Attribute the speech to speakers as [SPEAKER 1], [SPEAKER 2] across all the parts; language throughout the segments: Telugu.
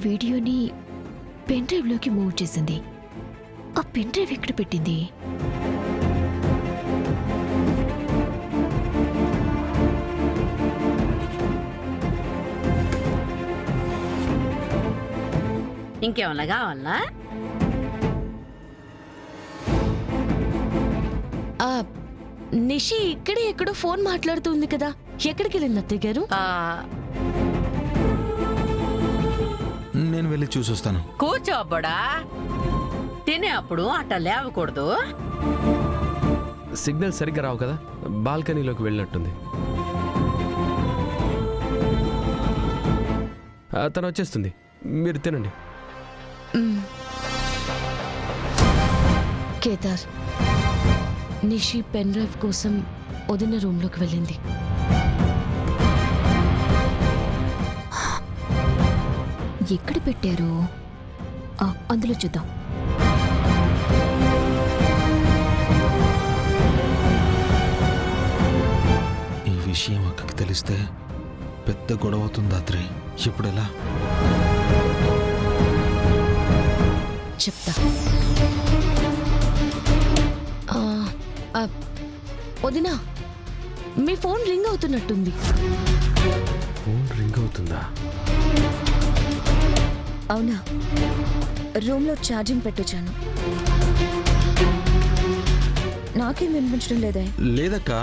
[SPEAKER 1] వీడియోని పెన్ డ్రైవ్లోకి మూవ్ చేసింది. ఆ పెన్ డ్రైవ్ ఎక్కడ పెట్టింది?
[SPEAKER 2] ఇంకేమన్నా కావాలా?
[SPEAKER 3] నిషి ఇక్కడే ఎక్కడో ఫోన్ మాట్లాడుతుంది కదా, ఎక్కడికి వెళ్ళింది అత్తయ్య గారు?
[SPEAKER 4] నేను వెళ్ళి చూసొస్తాను.
[SPEAKER 2] కూర్చోబ్బడా, తినే అప్పుడు అట్ట లేవకూడదు.
[SPEAKER 5] సిగ్నల్ సరిగ్గా రావు కదా, బాల్కనీలోకి వెళ్ళినట్టుంది. తను వచ్చేస్తుంది, మీరు తినండి.
[SPEAKER 3] కేదార్, నిషి పెన్ డ్రైవ్ కోసం వదిన రూమ్లోకి వెళ్ళింది.
[SPEAKER 1] ఎక్కడ పెట్టారు? అందులో చూద్దాం.
[SPEAKER 4] ఈ విషయం అక్కకి తెలిస్తే పెద్ద గొడవ అవుతుంది రాత్రి. ఇప్పుడెలా?
[SPEAKER 3] చెప్తా. వదినా, మీ ఫోన్ రింగ్ అవుతున్నట్టుంది.
[SPEAKER 5] ఫోన్ రింగ్ అవుతుందా?
[SPEAKER 6] అవునా, రూమ్లో ఛార్జింగ్ పెట్టొచ్చాను. నాకేం వినిపించడం లేదే.
[SPEAKER 4] లేదక్కా,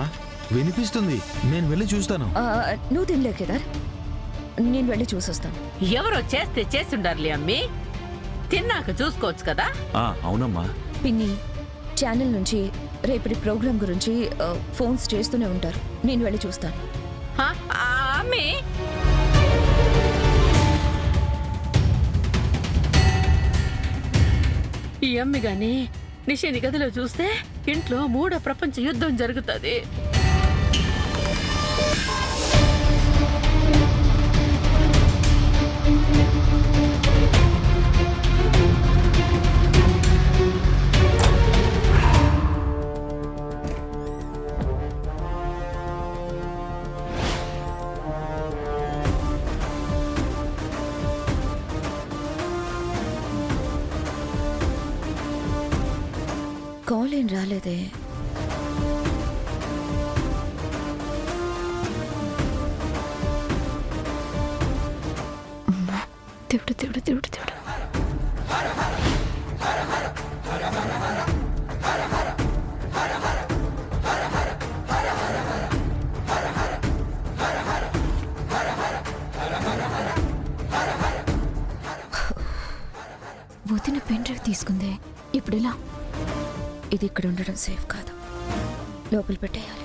[SPEAKER 4] వినిపిస్తుంది. నేను వెళ్ళి చూస్తాను.
[SPEAKER 6] నువ్వు తినలే కేదార్, నేను వెళ్ళి చూసొస్తాను.
[SPEAKER 2] ఎవరో చేస్తే చేస్తుండారులే అమ్మి, తిన్నాక చూసుకోవచ్చు కదా.
[SPEAKER 4] అవునమ్మా.
[SPEAKER 6] పిన్ని ఛానల్ నుంచి రేపటి ప్రోగ్రాం గురించి ఫోన్స్ చేస్తూనే ఉంటారు. నేను వెళ్ళి చూస్తాను.
[SPEAKER 2] అమ్మి, ఈ అమ్మి గాని నిషేని గదిలో చూస్తే ఇంట్లో మూడో ప్రపంచ యుద్ధం జరుగుతుంది.
[SPEAKER 6] కాల్ ఏం రాలేదే.
[SPEAKER 1] దేవుడు దేవుడు దేవుడు దేవుడు. వదిన పెన్ డ్రైవ్ తీసుకుందే, ఇప్పుడెలా?
[SPEAKER 6] ఇది ఇక్కడ ఉండడం సేఫ్ కాదు, లోపల పెట్టేయాలి.